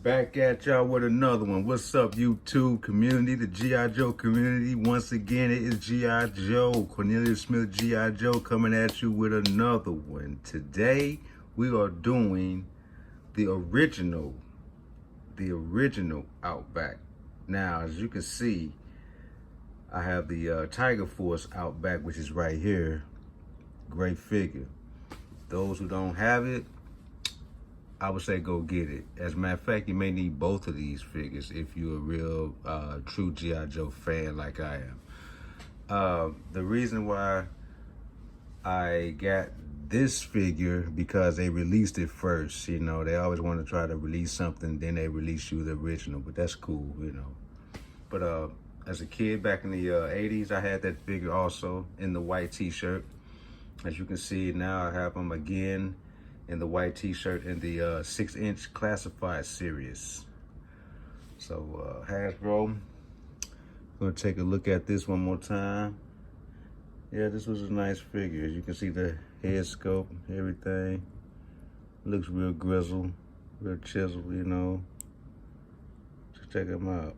Back at y'all with another one. What's up, YouTube community, the G.I. Joe community? Once again, it is G.I. Joe, Cornelius Smith, G.I. Joe, coming at you with another one. Today, we are doing the original Outback. Now, as you can see, I have the Tiger Force Outback, which is right here. Great figure. Those who don't have it, I would say go get it. As a matter of fact, you may need both of these figures if you're a real true G.I. Joe fan like I am. The reason why I got this figure, because they released it first. You know, they always want to try to release something, then they release you the original, but that's cool, you know. But as a kid back in the 80s, I had that figure also in the white t-shirt. As you can see now, I have them again in the white t-shirt in the 6-inch classified series. So Hasbro, gonna take a look at this one more time. Yeah, this was a nice figure. As you can see, the head sculpt, everything looks real grizzled, real chiseled, you know. Just check him out.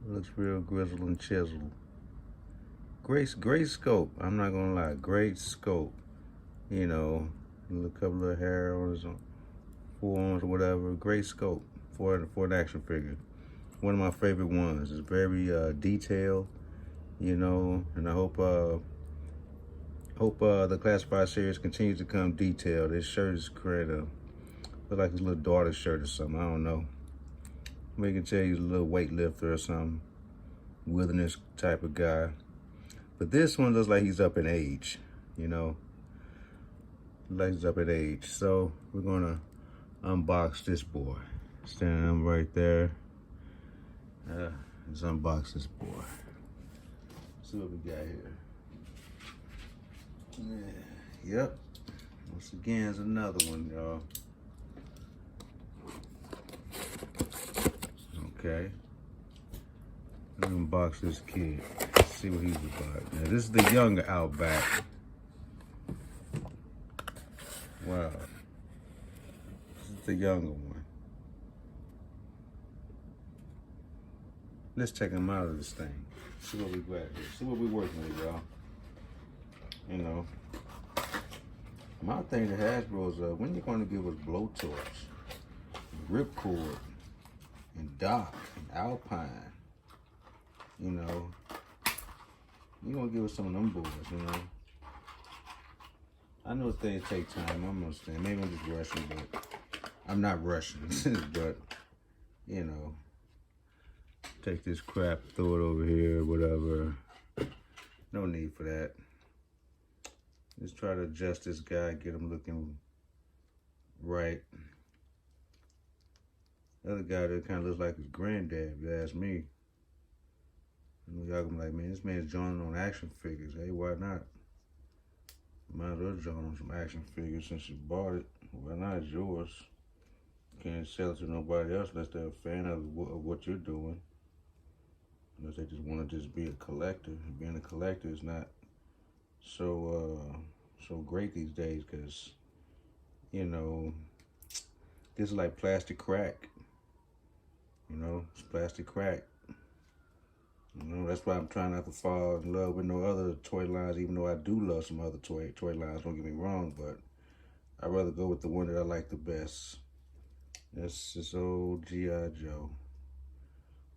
Looks real grizzled and chiseled. Great scope. I'm not gonna lie, great scope. You know, a couple of hair on his forearms or whatever. Great scope for an action figure. One of my favorite ones. It's very detailed, you know, and I hope the classified series continues to come detailed. This shirt is creative. Looks like his little daughter's shirt or something. I don't know. Maybe you can tell he's a little weightlifter or something. Wilderness type of guy. But this one looks like he's up in age, you know. Legs up in age. So we're gonna unbox this boy. Standing him right there. Let's unbox this boy. See what we got here. Yeah. Yep. Once again, it's another one, y'all. Okay. Let's unbox this kid. See what he's about. Now this is the younger Outback. Wow. This is the younger one. Let's check him out of this thing. See what we got here. See what we're working with, y'all. You know. My thing to Hasbro is when you're going to give us blowtorch, ripcord, and Doc, and Alpine, you know, you're going to give us some of them boys, you know. I know things take time, I'm understand. Maybe I'm just rushing, but I'm not rushing. But, you know, take this crap, throw it over here, whatever. No need for that. Just try to adjust this guy, get him looking right. The other guy that kind of looks like his granddad, if you ask me. You know, y'all gonna be like, man, this man's joining on action figures. Hey, why not? Might as well join on some action figures since you bought it. Why not? It's yours. Can't sell it to nobody else unless they're a fan of what you're doing. Unless they just want to just be a collector. Being a collector is not so great these days, because, you know, this is like plastic crack. You know, it's plastic crack. You know, that's why I'm trying not to fall in love with no other toy lines, even though I do love some other toy lines, don't get me wrong, but I'd rather go with the one that I like the best. That's this old G.I. Joe.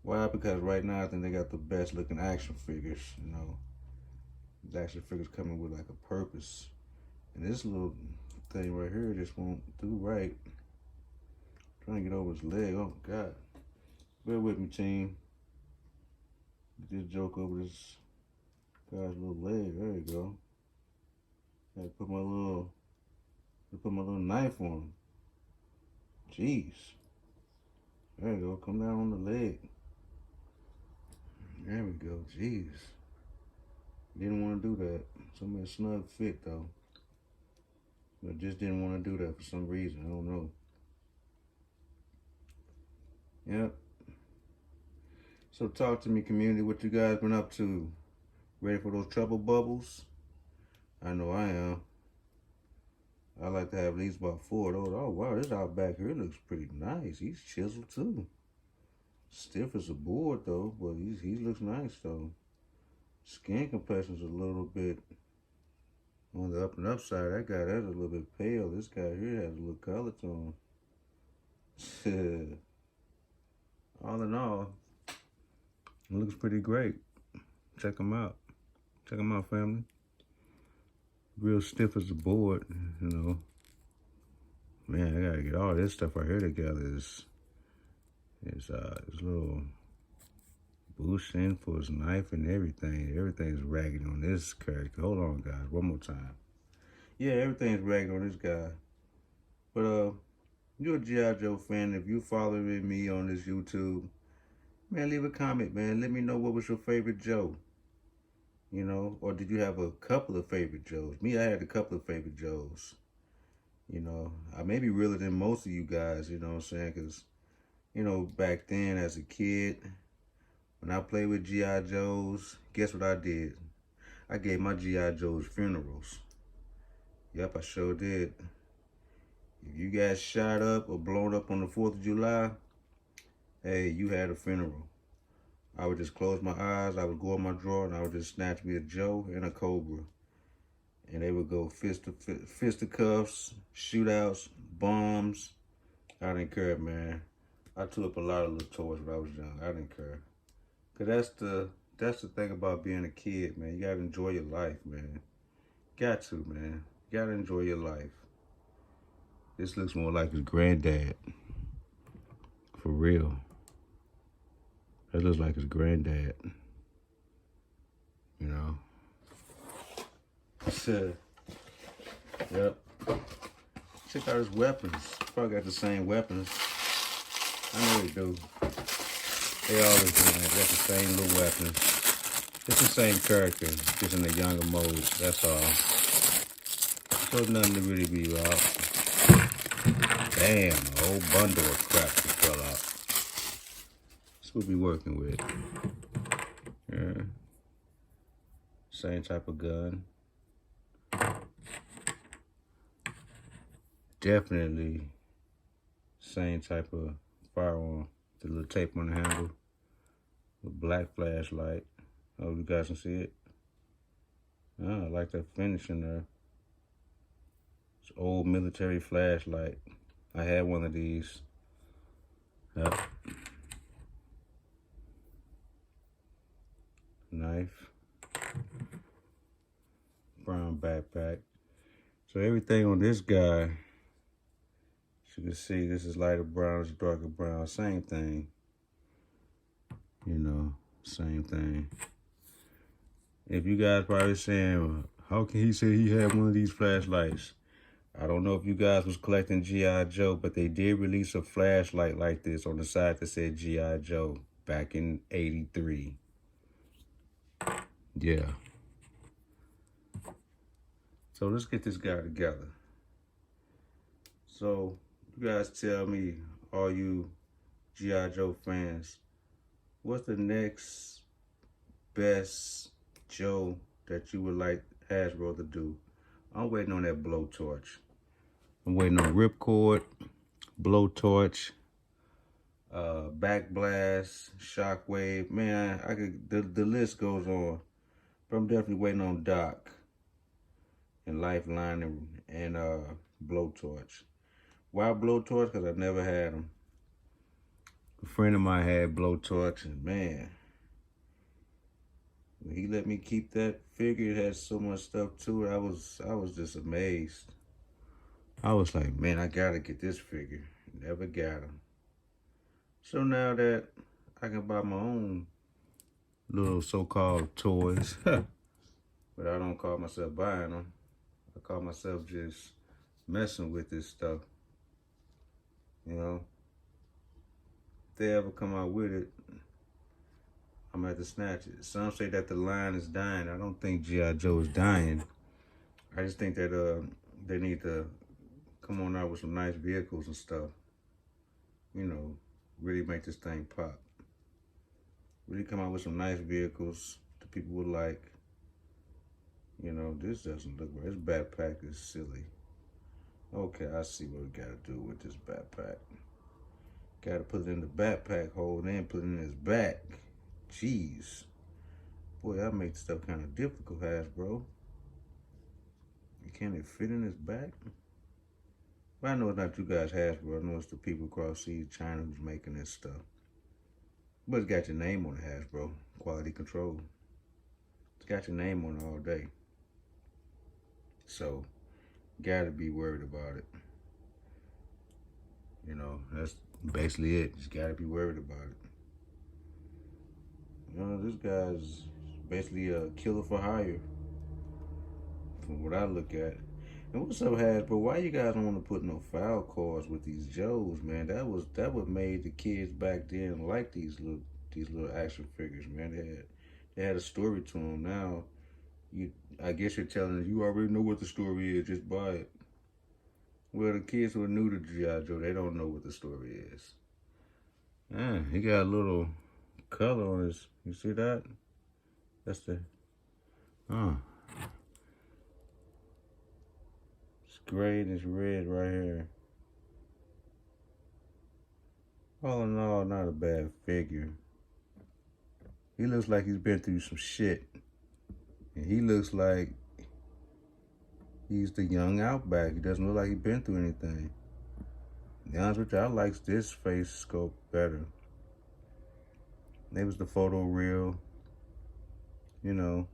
Why? Because right now I think they got the best looking action figures, you know. These action figures coming with like a purpose. And this little thing right here just won't do right. Trying to get over his leg, oh God. Bear with me, team. Get this joke over this guy's little leg. There you go. I had to put my little knife on him. Jeez. There you go. Come down on the leg. There we go. Jeez. Didn't want to do that. Somebody snug fit though. But just didn't want to do that for some reason. I don't know. Yep. So talk to me, community. What you guys been up to? Ready for those trouble bubbles? I know I am. I like to have at least about 4 of those. Oh wow, this Outback here looks pretty nice. He's chiseled too. Stiff as a board though, but he looks nice though. Skin complexion's a little bit on the up and up side. That guy, that's a little bit pale. This guy here has a little color to him. All in all, it looks pretty great. Check him out. Check him out, family. Real stiff as a board, you know. Man, I gotta get all this stuff right here together. His little bushing for his knife and everything. Everything's ragged on this character. Hold on, guys. One more time. Yeah, everything's ragged on this guy. But you're a G.I. Joe fan. If you following me on this YouTube, man, leave a comment, man. Let me know what was your favorite Joe. You know, or did you have a couple of favorite Joes? Me, I had a couple of favorite Joes. You know, I may be realer than most of you guys, you know what I'm saying? Because, you know, back then as a kid, when I played with G.I. Joes, guess what I did? I gave my G.I. Joes funerals. Yep, I sure did. If you got shot up or blown up on the 4th of July, hey, you had a funeral. I would just close my eyes, I would go in my drawer, and I would just snatch me a Joe and a Cobra. And they would go fisticuffs, shootouts, bombs. I didn't care, man. I took up a lot of little toys when I was young. I didn't care. Cause that's the thing about being a kid, man. You gotta enjoy your life, man. Got to, man. You gotta enjoy your life. This looks more like his granddad. For real. That looks like his granddad. You know. Yep. Check out his weapons. Probably got the same weapons. I know they do. They always do that. Got the same little weapons. It's the same character, just in the younger modes. That's all. So nothing to really be about. Damn, a whole bundle of crap just fell out. That's what we working with. Yeah. Same type of gun. Definitely same type of firearm. The little tape on the handle. The black flashlight. Oh, you guys can see it? Oh, I like that finish in there. It's an old military flashlight. I had one of these. Yep. Knife. Brown backpack. So everything on this guy, as you can see, this is lighter brown, this is darker brown, same thing. You know, same thing. If you guys probably saying, how can he say he had one of these flashlights? I don't know if you guys was collecting G.I. Joe, but they did release a flashlight like this on the side that said G.I. Joe back in '83. Yeah. So let's get this guy together. So you guys tell me, all you G.I. Joe fans, what's the next best Joe that you would like Hasbro to do? I'm waiting on that blowtorch. I'm waiting on ripcord, blowtorch, backblast, shockwave. Man, I could. The list goes on. But I'm definitely waiting on Doc and Lifeline and blowtorch. Why blowtorch? Because I've never had them. A friend of mine had blowtorch, and man, when he let me keep that figure, it had so much stuff to it. I was just amazed. I was like, man, I gotta get this figure. Never got him. So now that I can buy my own little so-called toys, but I don't call myself buying them. I call myself just messing with this stuff. You know, if they ever come out with it, I'm gonna have to snatch it. Some say that the line is dying. I don't think G.I. Joe is dying. I just think that they need to come on out with some nice vehicles and stuff. You know, really make this thing pop. Really come out with some nice vehicles that people would like. You know, this doesn't look right. This backpack is silly. Okay, I see what we gotta do with this backpack. Gotta put it in the backpack hole, then put it in his back. Jeez. Boy, that makes stuff kind of difficult, Hasbro. Can it fit in his back? But I know it's not you guys, Hasbro. I know it's the people across seas, China, who's making this stuff. But it's got your name on it, Hasbro. Quality control. It's got your name on it all day. So, gotta be worried about it. You know, that's basically it. Just gotta be worried about it. You know, this guy's basically a killer for hire, from what I look at. And what's up, Hasbro? Why you guys don't want to put no foul cards with these Joes, man? That what made the kids back then like these little action figures, man. They had a story to them. Now, I guess you're telling us you already know what the story is. Just buy it. Well, the kids who are new to GI Joe, they don't know what the story is. Man, he got a little color on his. You see that? That's the. It's gray and it's red right here. All in all, not a bad figure. He looks like he's been through some shit. And he looks like he's the young Outback. He doesn't look like he's been through anything. To be honest with you, I like this face sculpt better. It was the photo real. You know.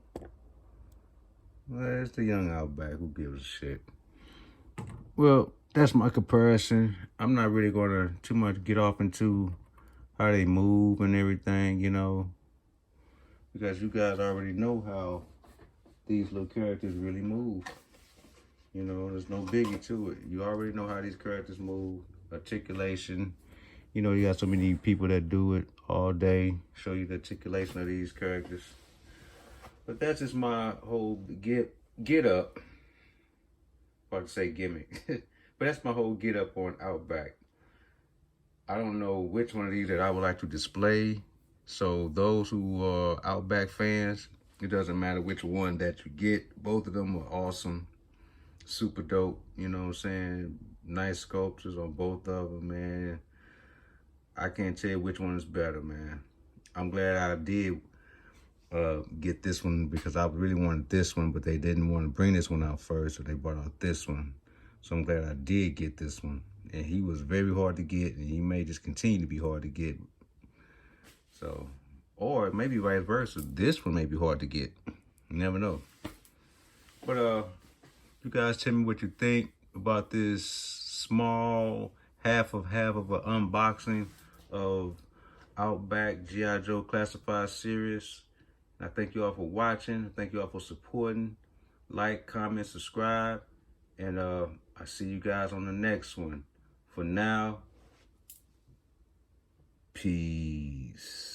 Well, it's the young Outback. Who gives a shit? Well, that's my comparison. I'm not really going to too much get off into how they move and everything, you know. Because you guys already know how these little characters really move. You know, there's no biggie to it. You already know how these characters move. Articulation. You know, you got so many people that do it all day. Show you the articulation of these characters. But that's just my whole get up. About to say gimmick. But that's my whole get up on Outback. I don't know which one of these that I would like to display. So those who are Outback fans, it doesn't matter which one that you get. Both of them are awesome. Super dope, you know what I'm saying? Nice sculptures on both of them, man. I can't tell you which one is better, man. I'm glad I did get this one because I really wanted this one, but they didn't want to bring this one out first, so they brought out this one. So I'm glad I did get this one. And he was very hard to get, and he may just continue to be hard to get. So, or maybe vice versa. This one may be hard to get. You never know. But you guys tell me what you think about this small half of an unboxing of Outback GI Joe Classified Series. I thank you all for watching. Thank you all for supporting. Like, comment, subscribe. And I see you guys on the next one. For now, peace.